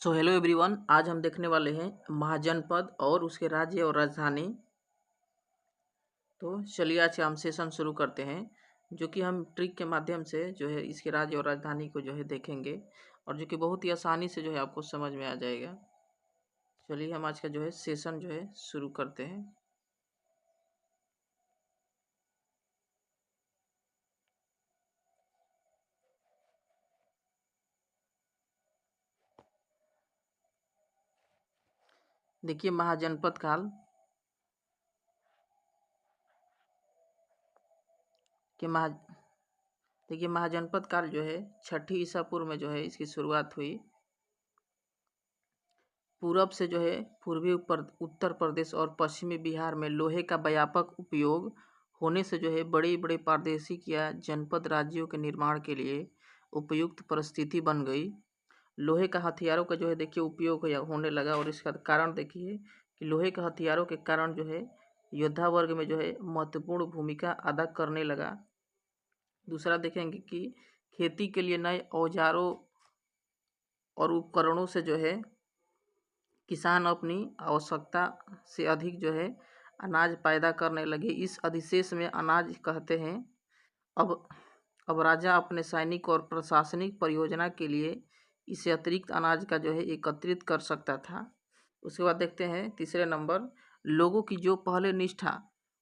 So hello everyone, आज हम देखने वाले हैं महाजनपद और उसके राज्य और राजधानी। तो चलिए आज का हम सेशन शुरू करते हैं, जो कि हम ट्रिक के माध्यम से जो है इसके राज्य और राजधानी को जो है देखेंगे और जो कि बहुत ही आसानी से जो है आपको समझ में आ जाएगा। चलिए हम आज का जो है सेशन जो है शुरू करते हैं। देखिए महाजनपद काल के देखिए महाजनपद काल जो है 6ठी ईसा पूर्व में जो है इसकी शुरुआत हुई। पूरब से जो है पूर्वी उत्तर प्रदेश और पश्चिमी बिहार में लोहे का व्यापक उपयोग होने से जो है बड़े बड़े प्रादेशिक या जनपद राज्यों के निर्माण के लिए उपयुक्त परिस्थिति बन गई। लोहे का हथियारों का जो है देखिए उपयोग होने लगा और इसका कारण देखिए कि लोहे के हथियारों के कारण जो है योद्धा वर्ग में जो है महत्वपूर्ण भूमिका अदा करने लगा। दूसरा देखेंगे कि खेती के लिए नए औजारों और उपकरणों से जो है किसान अपनी आवश्यकता से अधिक जो है अनाज पैदा करने लगे। इस अधिशेष में अनाज कहते हैं। अब अब राजा अपने सैनिक और प्रशासनिक परियोजना के लिए इसे अतिरिक्त अनाज का जो है एकत्रित कर सकता था। उसके बाद देखते हैं तीसरे नंबर, लोगों की जो पहले निष्ठा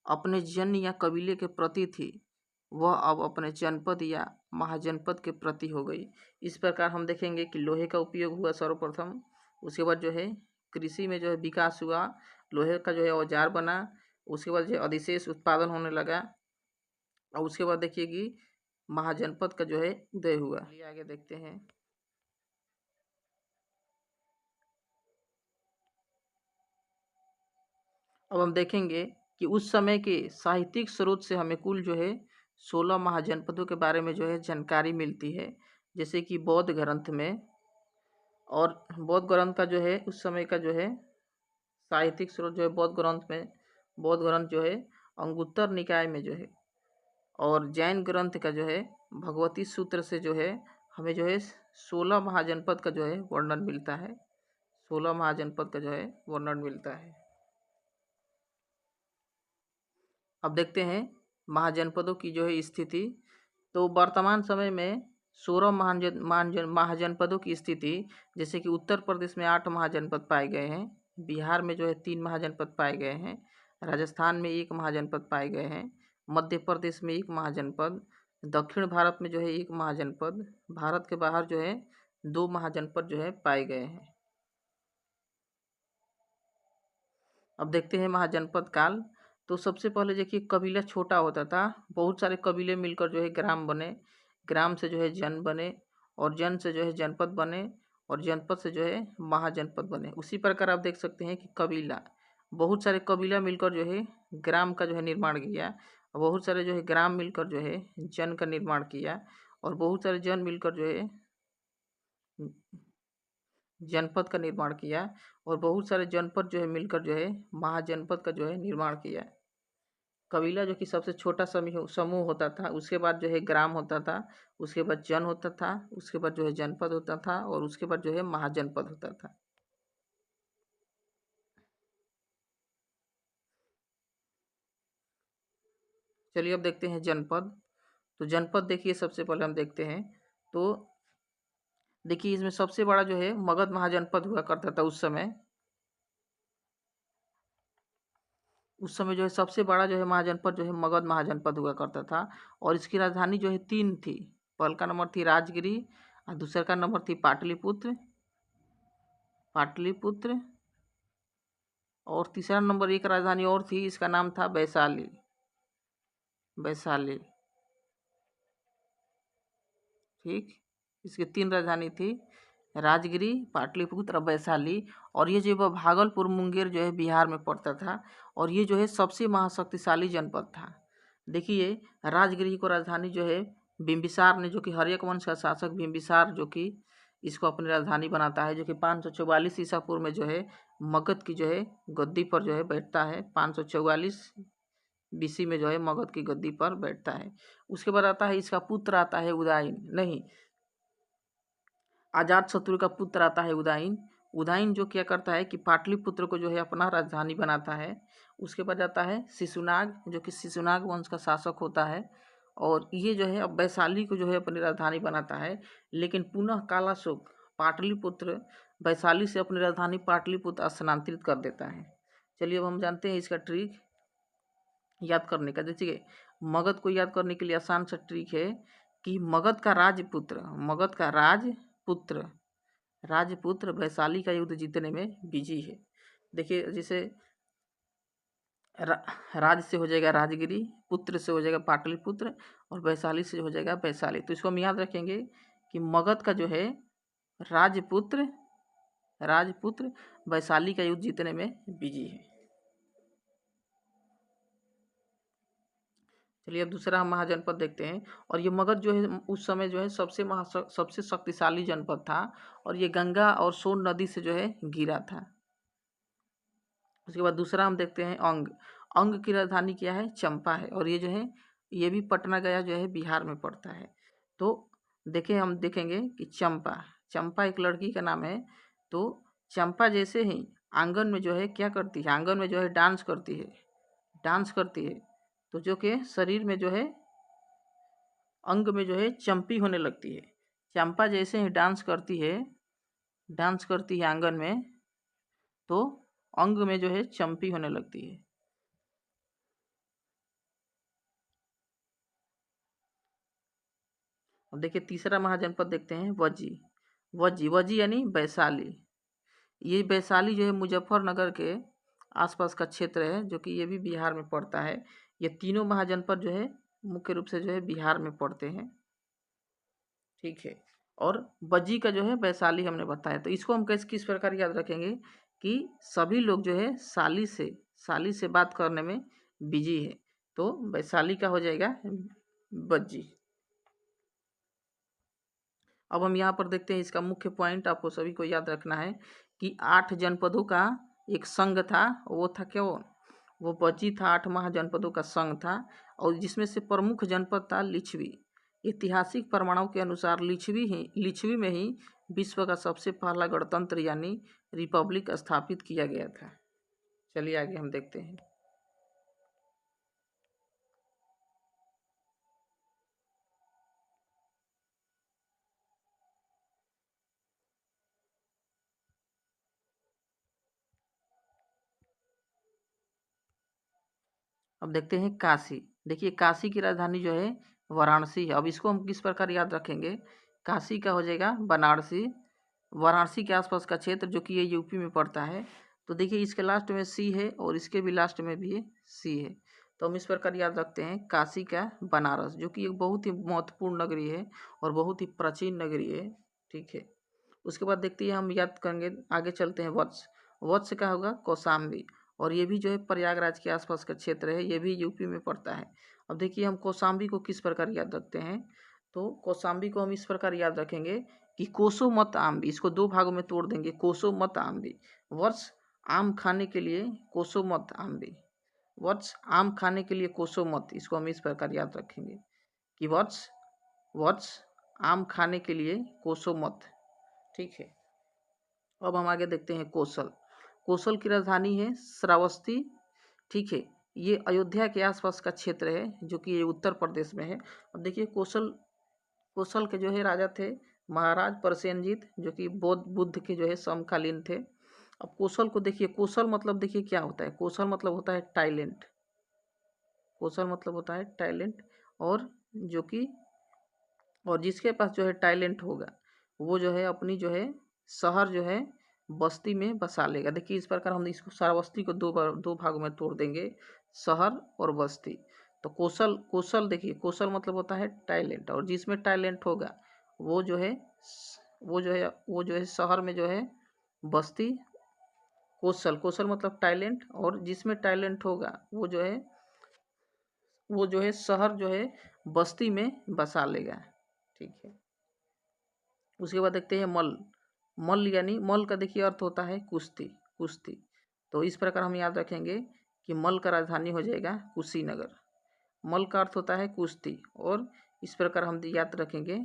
अपने जन या कबीले के प्रति थी वह अब अपने जनपद या महाजनपद के प्रति हो गई। इस प्रकार हम देखेंगे कि लोहे का उपयोग हुआ सर्वप्रथम। उसके बाद जो है कृषि में जो है विकास हुआ, लोहे का जो है औजार बना। उसके बाद जो है अधिशेष उत्पादन होने लगा और उसके बाद देखिए कि महाजनपद का जो है उदय हुआ। आगे देखते हैं। अब हम देखेंगे कि उस समय के साहित्यिक स्रोत से हमें कुल जो है 16 महाजनपदों के बारे में जो है जानकारी मिलती है, जैसे कि बौद्ध ग्रंथ में। और बौद्ध ग्रंथ का जो है उस समय का जो है साहित्यिक स्रोत जो है बौद्ध ग्रंथ जो है अंगुत्तर निकाय में जो है, और जैन ग्रंथ का जो है भगवती सूत्र से जो है हमें जो है 16 महाजनपद का जो है वर्णन मिलता है। 16 महाजनपद का जो है वर्णन मिलता है। अब देखते हैं महाजनपदों की जो है स्थिति। तो वर्तमान समय में 16 महाजनपदों की स्थिति, जैसे कि उत्तर प्रदेश में 8 महाजनपद पाए गए हैं, बिहार में जो है 3 महाजनपद पाए गए हैं, राजस्थान में 1 महाजनपद पाए गए हैं, मध्य प्रदेश में 1 महाजनपद, दक्षिण भारत में जो है 1 महाजनपद, भारत के बाहर जो है 2 महाजनपद जो है पाए गए हैं। अब देखते हैं महाजनपद काल। तो सबसे पहले देखिए कबीला छोटा होता था, बहुत सारे कबीले मिलकर जो है ग्राम बने, ग्राम से जो है जन बने और जन से जो है जनपद बने और जनपद से जो है महाजनपद बने। उसी प्रकार आप देख सकते हैं कि कबीला, बहुत सारे कबीला मिलकर जो है ग्राम का जो है निर्माण किया, बहुत सारे जो है ग्राम मिलकर जो है जन का निर्माण किया और बहुत सारे जन मिलकर जो है जनपद का निर्माण किया और बहुत सारे जनपद जो है मिलकर जो है महाजनपद का जो है निर्माण किया। कबीला जो कि सबसे छोटा समूह होता था, उसके बाद जो है ग्राम होता था, उसके बाद जन होता था, उसके बाद जो है जनपद होता था और उसके बाद जो है महाजनपद होता था। चलिए अब देखते हैं जनपद। तो जनपद देखिए सबसे पहले हम देखते हैं। तो देखिए इसमें सबसे बड़ा जो है मगध महाजनपद हुआ करता था उस समय। जो है सबसे बड़ा जो है महाजनपद जो है मगध महाजनपद हुआ करता था और इसकी राजधानी जो है 3 थी। पहल का नंबर थी राजगिरी और दूसरा का नंबर थी पाटलिपुत्र पाटलिपुत्र और तीसरा नंबर एक राजधानी और थी, इसका नाम था वैशाली। वैशाली, ठीक। इसकी 3 राजधानी थी, राजगिरी, पाटलिपुत्र और वैशाली। और ये जो भागलपुर मुंगेर जो है बिहार में पड़ता था और ये जो है सबसे महाशक्तिशाली जनपद था। देखिए राजगिरी को राजधानी जो है बिम्बिसार ने, जो कि हर्यक वंश का शासक बिम्बिसार जो कि इसको अपनी राजधानी बनाता है, जो कि 544 ईसा पूर्व में जो है मगध की जो है गद्दी पर जो है बैठता है। 544 बीसी में जो है मगध की गद्दी पर बैठता है। उसके बाद आता है इसका पुत्र आता है उदयन, नहीं, अजातशत्रु का पुत्र आता है उदयन। उदयन जो क्या करता है कि पाटलिपुत्र को जो है अपना राजधानी बनाता है। उसके बाद आता है शिशुनाग, जो कि शिशुनाग वंश का शासक होता है, और ये जो है अब वैशाली को जो है अपनी राजधानी बनाता है। लेकिन पुनः कालाशोक पाटलिपुत्र वैशाली से अपनी राजधानी पाटलिपुत्र स्थानांतरित कर देता है। चलिए अब हम जानते हैं इसका ट्रिक याद करने का। देखिए मगध को याद करने के लिए आसान सा ट्रिक है कि मगध का राजपुत्र वैशाली का युद्ध जीतने में बिजी है। देखिए जैसे राज से हो जाएगा राजगिरी, पुत्र से हो जाएगा पाटलिपुत्र, और वैशाली से हो जाएगा वैशाली। तो इसको हम याद रखेंगे कि मगध का जो है राजपुत्र वैशाली का युद्ध जीतने में बिजी है। चलिए अब दूसरा हम महाजनपद देखते हैं। और ये मगध जो है उस समय जो है सबसे शक्तिशाली जनपद था, और ये गंगा और सोन नदी से जो है घिरा था। उसके बाद दूसरा हम देखते हैं अंग की राजधानी क्या है? चंपा है, और ये जो है ये भी पटना गया जो है बिहार में पड़ता है। तो हम देखेंगे कि चंपा एक लड़की का नाम है। तो चंपा जैसे ही आंगन में जो है क्या करती है? आंगन में जो है डांस करती है। तो जो कि शरीर में जो है अंग में जो है चंपी होने लगती है। चंपा जैसे ही डांस करती है आंगन में, तो अंग में जो है चंपी होने लगती है। अब देखिए तीसरा महाजनपद देखते हैं वज्जी यानी वैशाली। ये वैशाली जो है मुजफ्फरनगर के आसपास का क्षेत्र है, जो कि ये भी बिहार में पड़ता है। ये तीनों महाजनपद जो है मुख्य रूप से जो है बिहार में पड़ते हैं। ठीक है। और वज्जी का जो है वैशाली हमने बताया। तो इसको हम किस प्रकार याद रखेंगे कि सभी लोग जो है साली से बात करने में बिजी है। तो वैशाली का हो जाएगा वज्जी। अब हम यहाँ पर देखते हैं इसका मुख्य पॉइंट आपको सभी को याद रखना है कि 8 जनपदों का एक संघ था। वो था क्या? वो वज्जी था। 8 महाजनपदों का संघ था, और जिसमें से प्रमुख जनपद था लिच्छवी। ऐतिहासिक प्रमाणों के अनुसार लिच्छवी में ही विश्व का सबसे पहला गणतंत्र यानी रिपब्लिक स्थापित किया गया था। चलिए आगे हम देखते हैं। अब देखते हैं काशी। देखिए काशी की राजधानी जो है वाराणसी है। अब इसको हम किस प्रकार याद रखेंगे? काशी का हो जाएगा बनारसी। वाराणसी के आसपास का क्षेत्र जो कि ये यूपी में पड़ता है। तो देखिए इसके लास्ट में सी है, और इसके भी लास्ट में भी सी है। तो हम इस प्रकार याद रखते हैं काशी का बनारस, जो कि एक बहुत ही महत्वपूर्ण नगरी है और बहुत ही प्राचीन नगरी है। ठीक है। उसके बाद देखते हैं हम याद करेंगे, आगे चलते हैं वत्स का होगा कौशाम्बी, और ये भी जो है प्रयागराज के आसपास का क्षेत्र है। ये भी यूपी में पड़ता है। अब देखिए हम कौशाम्बी को किस प्रकार याद रखते हैं? तो कौशाम्बी को हम इस प्रकार याद रखेंगे कि कोसो मत आम्बी। इसको 2 भागों में तोड़ देंगे। कोसो मत आम्बी वर्ष आम खाने के लिए कोसो मत आम्बी, वर्ष आम खाने के लिए कोसो मत। इसको हम इस प्रकार याद रखेंगे कि वर्ष आम खाने के लिए कोसो मत। ठीक है। अब हम आगे देखते हैं कौशल की राजधानी है श्रावस्ती। ठीक है। ये अयोध्या के आसपास का क्षेत्र है, जो कि ये उत्तर प्रदेश में है। अब देखिए कौशल के जो है राजा थे महाराज प्रसेनजीत, जो कि बौद्ध बुद्ध के जो है समकालीन थे। अब कौशल को देखिए, कौशल मतलब देखिए क्या होता है? कौशल मतलब होता है टैलेंट। कौशल मतलब होता है टैलेंट, और जो कि और जिसके पास जो है टैलेंट होगा वो जो है अपनी जो है शहर जो है बस्ती में बसा लेगा। देखिए इस प्रकार हम इसको श्रावस्ती को 2 भागों में तोड़ देंगे, शहर और बस्ती। तो कौशल देखिए, कौशल मतलब होता है टैलेंट, और जिसमें टैलेंट होगा वो जो है शहर में जो है बस्ती। कौशल मतलब टैलेंट, और जिसमें टैलेंट होगा वो जो है शहर जो है बस्ती में बसा लेगा। ठीक है। उसके बाद देखते हैं मल यानी मल का देखिए अर्थ होता है कुश्ती। तो इस प्रकार हम याद रखेंगे कि मल का राजधानी हो जाएगा कुशीनगर। मल का अर्थ होता है कुश्ती, और इस प्रकार हम याद रखेंगे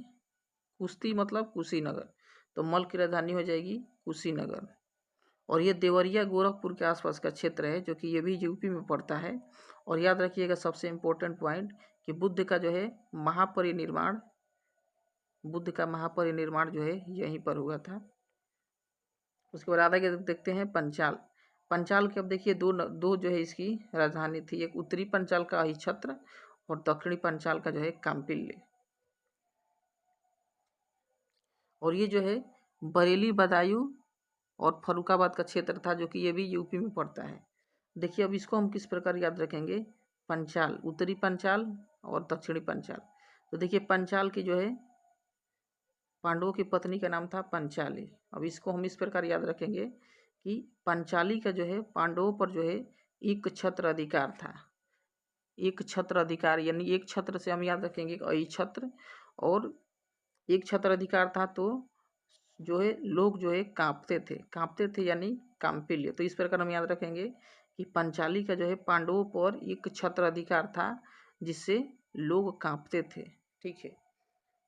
कुश्ती मतलब कुशीनगर। तो मल की राजधानी हो जाएगी कुशीनगर। और ये देवरिया गोरखपुर के आसपास का क्षेत्र है जो कि ये भी यूपी में पड़ता है। और याद रखिएगा सबसे इम्पोर्टेंट पॉइंट कि बुद्ध का जो है महापरिनिर्वाण जो है यहीं पर हुआ था। उसके बाद आगे देखते हैं पंचाल। पंचाल के अब देखिए दो जो है इसकी राजधानी थी, एक उत्तरी पंचाल का अहिछत्र और दक्षिणी पंचाल का जो है काम्पिल्य। और ये जो है बरेली, बदायूं और फर्रुखाबाद का क्षेत्र था जो कि ये भी यूपी में पड़ता है। देखिए अब इसको हम किस प्रकार याद रखेंगे, पंचाल, उत्तरी पंचाल और दक्षिणी पंचाल। तो देखिए पंचाल की जो है पांडवों की पत्नी का नाम था पंचाली। अब इसको हम इस प्रकार याद रखेंगे कि पंचाली का जो है पांडवों पर जो है एक छत्र अधिकार था। एक छत्र अधिकार यानी एक छत्र से हम याद रखेंगे अहिछत्र, और एक छत्र अधिकार था तो जो है लोग जो है कांपते थे यानी काम्पिल्य। तो इस प्रकार हम याद रखेंगे कि पंचाली का जो है पांडवों पर एक छत्र अधिकार था जिससे लोग कांपते थे। ठीक है,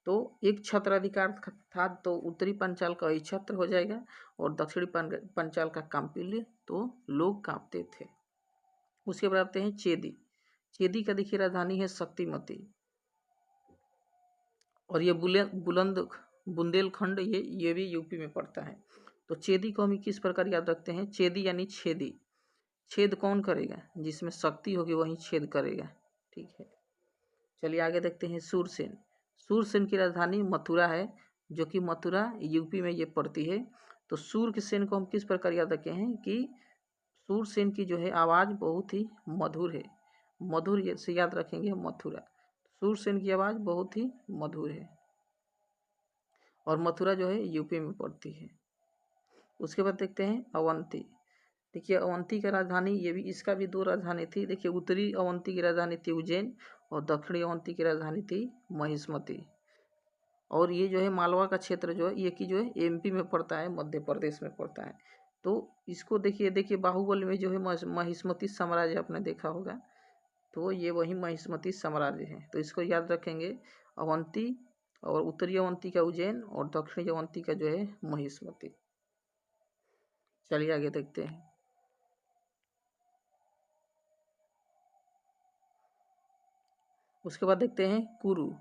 तो एक छत्र अधिकार था तो उत्तरी पंचाल का अहिछत्र हो जाएगा और दक्षिणी पंचाल का काम्पिल्य, तो लोग कांपते थे। उसके बाद आते हैं चेदी। चेदी का देखिए राजधानी है शक्तिमती और ये बुंदेलखंड ये भी यूपी में पड़ता है। तो चेदी को हम किस प्रकार याद रखते हैं, चेदी यानी छेदी। छेद कौन करेगा, जिसमें शक्ति होगी वही छेद करेगा। ठीक है, चलिए आगे देखते हैं सूरसेन। सूरसेन की राजधानी मथुरा है जो कि मथुरा यूपी में ये पड़ती है। तो सूर के सेन को हम किस प्रकार याद रखे हैं कि सूरसेन की जो है आवाज़ बहुत ही मधुर है, मधुर से याद रखेंगे मथुरा। सूरसेन की आवाज़ बहुत ही मधुर है और मथुरा जो है यूपी में पड़ती है। उसके बाद देखते हैं अवंती। देखिए अवंती का राजधानी ये भी, इसका भी दो राजधानी थी। देखिए उत्तरी अवंती की राजधानी थी उज्जैन और दक्षिणी अवंती की राजधानी थी महिष्मती। और ये जो है मालवा का क्षेत्र जो है ये कि जो है एमपी में पड़ता है, मध्य प्रदेश में पड़ता है। तो इसको देखिए बाहुबली में जो है महिष्मती साम्राज्य आपने देखा होगा, तो ये वही महिष्मती साम्राज्य है। तो इसको याद रखेंगे, अवंती और उत्तरी अवंती का उज्जैन और दक्षिणी अवंती का जो है महिष्मती। चलिए आगे देखते हैं। उसके बाद देखते हैं कुरु।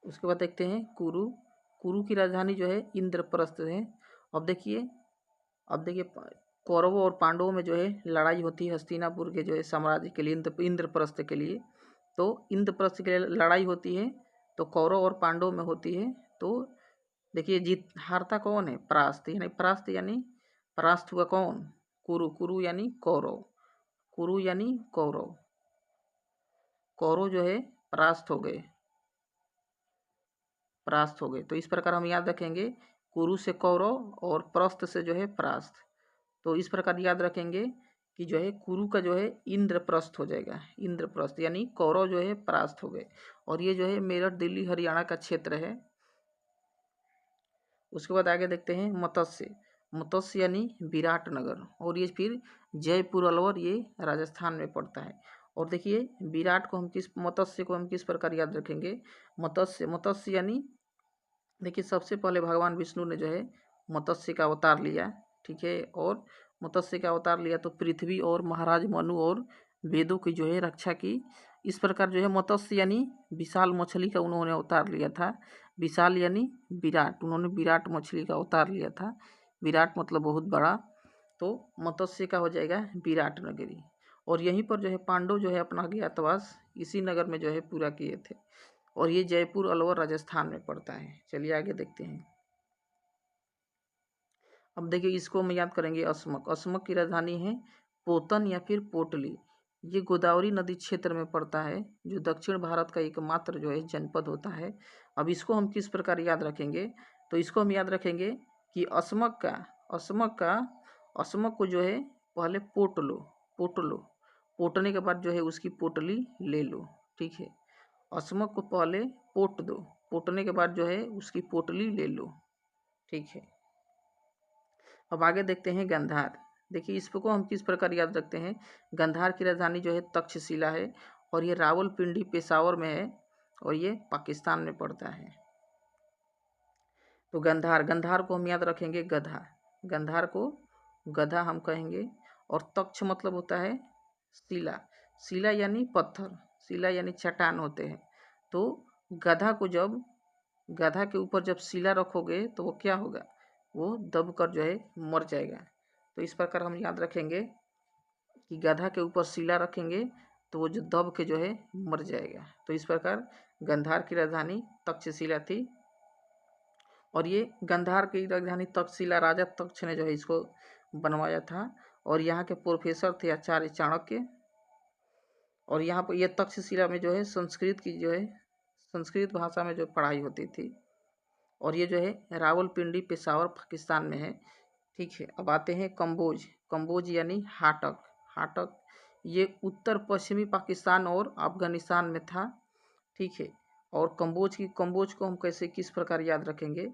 उसके बाद देखते हैं कुरु। कुरु की राजधानी जो है इंद्रप्रस्थ है। अब देखिए कौरवों और पांडवों में जो है लड़ाई होती है हस्तिनापुर के जो है साम्राज्य के लिए, इंद्रप्रस्थ के लिए। तो इंद्रप्रस्थ के लिए लड़ाई होती है तो कौरव और पांडव में होती है। तो देखिए जीत हारता कौन है, परास्त यानी परास्त हुआ कौन, कुरु यानी कौरव, कुरु यानी कौरव, कौरव जो है परास्त हो गए। तो इस प्रकार हम याद रखेंगे, कुरु से कौरव और प्रस्थ से जो है परास्त। तो इस प्रकार याद रखेंगे कि जो है कुरु का जो है इंद्रप्रस्थ हो जाएगा, इंद्रप्रस्थ यानी कौरव जो है परास्त हो गए। और ये जो है मेरठ दिल्ली हरियाणा का क्षेत्र है। उसके बाद आगे देखते हैं मत्स्य। मत्स्य यानी विराटनगर, और ये फिर जयपुर अलवर ये राजस्थान में पड़ता है। और देखिए मत्स्य को हम किस प्रकार याद रखेंगे, मत्स्य यानी देखिए सबसे पहले भगवान विष्णु ने जो है मत्स्य का अवतार लिया। ठीक है, और मत्स्य का अवतार लिया तो पृथ्वी और महाराज मनु और वेदों की जो है रक्षा की। इस प्रकार जो है मत्स्य यानी विशाल मछली का उन्होंने अवतार लिया था। विशाल यानी विराट, उन्होंने विराट मछली का अवतार लिया था। विराट मतलब बहुत बड़ा, तो मत्स्य का हो जाएगा विराट नगरी। और यहीं पर जो है पांडव जो है अपना ज्ञातवास इसी नगर में जो है पूरा किए थे। और ये जयपुर अलवर राजस्थान में पड़ता है। चलिए आगे देखते हैं। अब देखिए इसको हम याद करेंगे अस्मक। अस्मक की राजधानी है पोतन या फिर पोटली। ये गोदावरी नदी क्षेत्र में पड़ता है जो दक्षिण भारत का एकमात्र जो है जनपद होता है। अब इसको हम किस प्रकार याद रखेंगे, तो इसको हम याद रखेंगे कि अस्मक को जो है पहले पोटने के बाद जो है उसकी पोटली ले लो। ठीक है, अस्मक को पहले पोट दो, पोटने के बाद जो है उसकी पोटली ले लो। ठीक है, अब आगे देखते हैं गंधार। देखिए इसको हम किस प्रकार याद रखते हैं, गंधार की राजधानी जो है तक्षशिला है और ये रावलपिंडी पेशावर में है। और ये पाकिस्तान में पड़ता है। तो गंधार, गंधार को हम याद रखेंगे गधा, गंधार को गधा हम कहेंगे। और तक्ष मतलब होता है शिला, शिला यानी पत्थर, शिला यानी चट्टान होते हैं। तो गधा को जब, गधा के ऊपर जब शिला रखोगे तो वो क्या होगा, वो दब कर जो है मर जाएगा। तो इस प्रकार हम याद रखेंगे कि गधा के ऊपर शिला रखेंगे तो वो जो दब के जो है मर जाएगा। तो इस प्रकार गंधार की राजधानी तक्षशिला थी। और ये गंधार की राजधानी तक्षशिला राजा तक्ष ने जो है इसको बनवाया था। और यहाँ के प्रोफेसर थे आचार्य चाणक्य। और यहाँ पर ये तक्षशिला में जो है संस्कृत की जो है, संस्कृत भाषा में जो पढ़ाई होती थी। और ये जो है रावलपिंडी पेशावर पाकिस्तान में है। ठीक है, अब आते हैं कंबोज, कंबोज यानी हाटक, हाटक ये उत्तर पश्चिमी पाकिस्तान और अफगानिस्तान में था। ठीक है, और कंबोज की, कंबोज को हम कैसे किस प्रकार याद रखेंगे,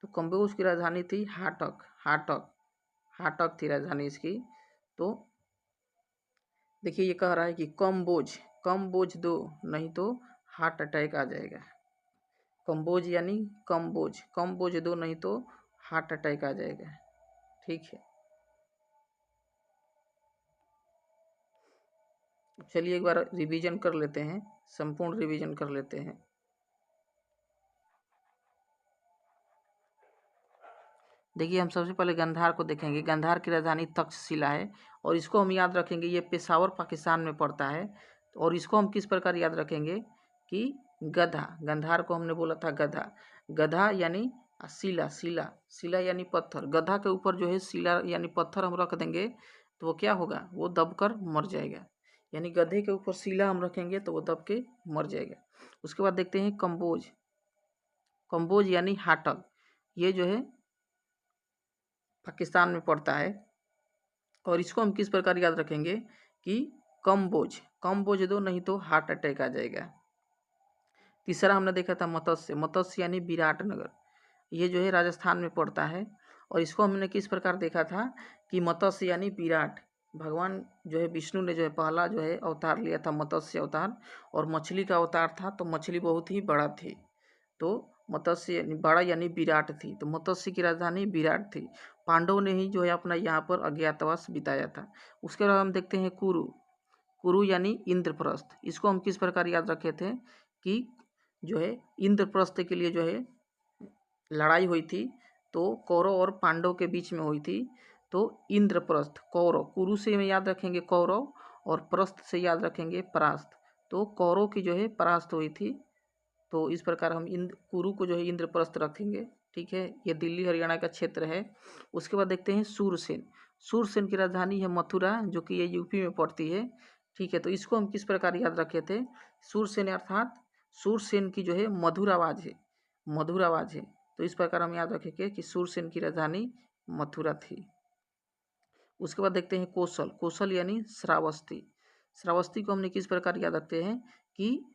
तो कंबोज की राजधानी थी हाटक, हाटक, हाटक थी राजधानी इसकी। तो देखिए ये कह रहा है कि कम बोझ, कम बोझ दो नहीं तो हार्ट अटैक आ जाएगा। कंबोज यानी कम बोझ, कम बोझ दो नहीं तो हार्ट अटैक आ जाएगा। ठीक है, चलिए एक बार रिवीजन कर लेते हैं, संपूर्ण रिवीजन कर लेते हैं। देखिए हम सबसे पहले गंधार को देखेंगे। गंधार की राजधानी तक्षशिला है और इसको हम याद रखेंगे, ये पेशावर पाकिस्तान में पड़ता है। और इसको हम किस प्रकार याद रखेंगे कि गधा, गंधार को हमने बोला था गधा, गधा यानी शिला, शिला, शिला यानी पत्थर, गधा के ऊपर जो है शिला यानी पत्थर हम रख देंगे तो वो क्या होगा, वो दबकर मर जाएगा। यानी गधे के ऊपर शिला हम रखेंगे तो वो दब के मर जाएगा। उसके बाद देखते हैं कंबोज, कंबोज यानी हाटक, ये जो है पाकिस्तान में पड़ता है। और इसको हम किस प्रकार याद रखेंगे कि कम बोझ, कम बोझ दो नहीं तो हार्ट अटैक आ जाएगा। तीसरा हमने देखा था मत्स्य, मत्स्य यानी विराटनगर, ये जो है राजस्थान में पड़ता है। और इसको हमने किस प्रकार देखा था कि मत्स्य यानी विराट, भगवान जो है विष्णु ने जो है पहला जो है अवतार लिया था मत्स्य अवतार, और मछली का अवतार था। तो मछली बहुत ही बड़ा थी, तो मत्स्य बड़ा यानी विराट थी। तो मत्स्य की राजधानी विराट थी। पांडवों ने ही जो है अपना यहाँ पर अज्ञातवास बिताया था। उसके बाद हम देखते हैं कुरु, कुरु यानी इंद्रप्रस्थ, इसको हम किस प्रकार याद रखे थे कि जो है इंद्रप्रस्थ के लिए जो है लड़ाई हुई थी, तो कौरव और पांडव के बीच में हुई थी। तो इंद्रप्रस्थ, कौरव, कुरु से में याद रखेंगे कौरव और प्रस्थ से याद रखेंगे परास्त। तो कौरव की जो है परास्त हुई थी। तो इस प्रकार हम कुरु को जो है इंद्रप्रस्थ रखेंगे। ठीक है, ये दिल्ली हरियाणा का क्षेत्र है। उसके बाद देखते हैं सूरसेन, सूरसेन की राजधानी है मथुरा, जो कि ये यूपी में पड़ती है। ठीक है, तो इसको हम किस प्रकार याद रखे थे, सूरसेन अर्थात सूरसेन की जो है मधुर आवाज़ है, मधुर आवाज़ है। तो इस प्रकार हम याद रखेंगे कि सूरसेन की राजधानी मथुरा थी। उसके बाद देखते हैं कौशल, कौशल यानी श्रावस्ती, श्रावस्ती को हमने किस प्रकार याद रखते हैं कि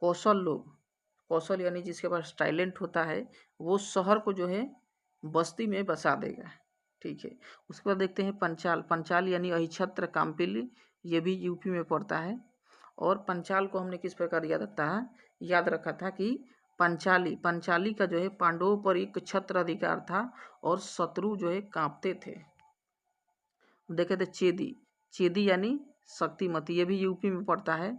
कौशल लोग, कौशल यानी जिसके पास टैलेंट होता है वो शहर को जो है बस्ती में बसा देगा। ठीक है, उसके बाद देखते हैं पंचाल, पंचाल यानी अहिछत्र काम्पिली, ये भी यूपी में पड़ता है। और पंचाल को हमने किस प्रकार याद रखा था कि पंचाली, पंचाली का जो है पांडवों पर एक छत्र अधिकार था और शत्रु जो है कांपते थे। देखे थे चेदी, चेदी यानी शक्तिमती, ये भी यूपी में पड़ता है।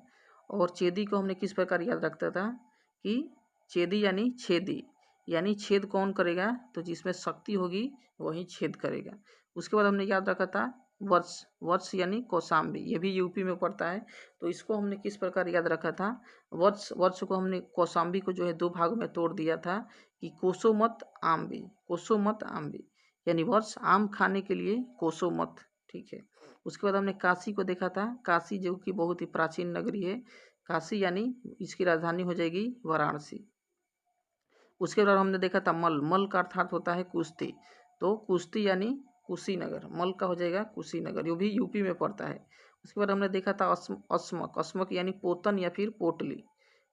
और चेदी को हमने किस प्रकार याद रखता था कि चेदी यानी छेदी, यानी छेद कौन करेगा, तो जिसमें शक्ति होगी वही छेद करेगा। उसके बाद हमने याद रखा था वर्ष, वर्ष यानी कौशाम्बी, ये भी यूपी में पड़ता है। तो इसको हमने किस प्रकार याद रखा था, वर्ष, वर्ष को हमने कौशाम्बी को जो है दो भागों में तोड़ दिया था कि कोसोमत आम्बी, कोसोमत आम्बी, यानी वर्ष आम खाने के लिए कोसोमत। ठीक है, उसके बाद हमने काशी को देखा था, काशी जो कि बहुत ही प्राचीन नगरी है, काशी यानी इसकी राजधानी हो जाएगी वाराणसी। उसके बाद हमने देखा था मल, मल का अर्थात होता है कुश्ती, तो कुश्ती यानी कुशीनगर, मल का हो जाएगा कुशीनगर, ये भी यूपी में पड़ता है। उसके बाद हमने देखा था अस्मक, अस्मक यानी पोतन या फिर पोटली,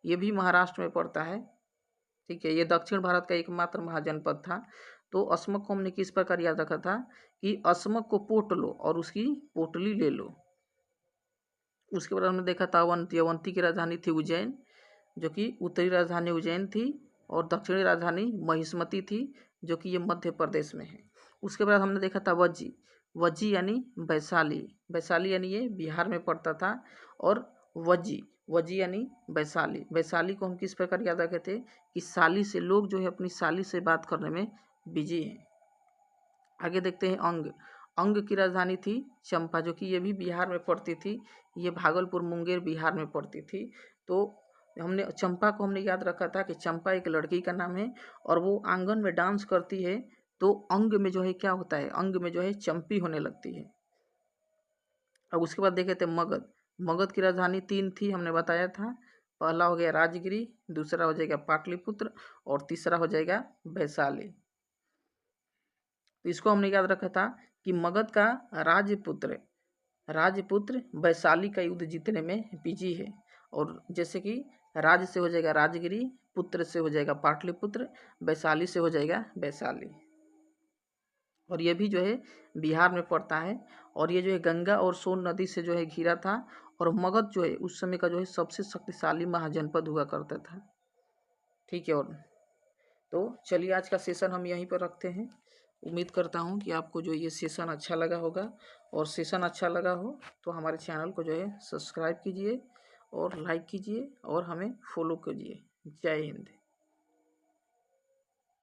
ये भी महाराष्ट्र में पड़ता है। ठीक है, ये दक्षिण भारत का एकमात्र महाजनपद था। तो अस्मक को हमने किस प्रकार याद रखा था कि अस्मक को पोट लो और उसकी पोटली ले लो। उसके बाद हमने देखा था अवंती, अवंती की राजधानी थी उज्जैन, जो कि उत्तरी राजधानी उज्जैन थी और दक्षिणी राजधानी महिष्मती थी, जो कि ये मध्य प्रदेश में है। उसके बाद हमने देखा था वज्जी। वज्जी यानी वैशाली। वैशाली यानी ये बिहार में पड़ता था। और वज्जी, वज्जी यानी वैशाली। वैशाली को हम किस प्रकार याद रखे थे कि साली से, लोग जो है अपनी साली से बात करने में बिजी हैं। आगे देखते हैं अंग। अंग की राजधानी थी चंपा, जो कि ये भी बिहार में पड़ती थी। ये भागलपुर मुंगेर बिहार में पड़ती थी। तो हमने चंपा को हमने याद रखा था कि चंपा एक लड़की का नाम है और वो आंगन में डांस करती है, तो अंग में जो है क्या होता है, अंग में जो है चंपी होने लगती है। अब उसके बाद देखे थे मगध। मगध की राजधानी 3 थी, हमने बताया था। पहला हो गया राजगिरी, दूसरा हो जाएगा पाटलिपुत्र और तीसरा हो जाएगा वैशाली। तो इसको हमने याद रखा था कि मगध का राजपुत्र वैशाली का युद्ध जीतने में बिजी है। और जैसे कि राज से हो जाएगा राजगिरी, पुत्र से हो जाएगा पाटलिपुत्र, वैशाली से हो जाएगा वैशाली। और ये भी जो है बिहार में पड़ता है। और ये जो है गंगा और सोन नदी से जो है घिरा था। और मगध जो है उस समय का जो है सबसे शक्तिशाली महाजनपद हुआ करता था। ठीक है। और तो चलिए आज का सेशन हम यहीं पर रखते हैं। उम्मीद करता हूँ कि आपको जो ये सेशन अच्छा लगा होगा। और सेशन अच्छा लगा हो तो हमारे चैनल को जो है सब्सक्राइब कीजिए और लाइक कीजिए और हमें फॉलो कीजिए। जय हिंद।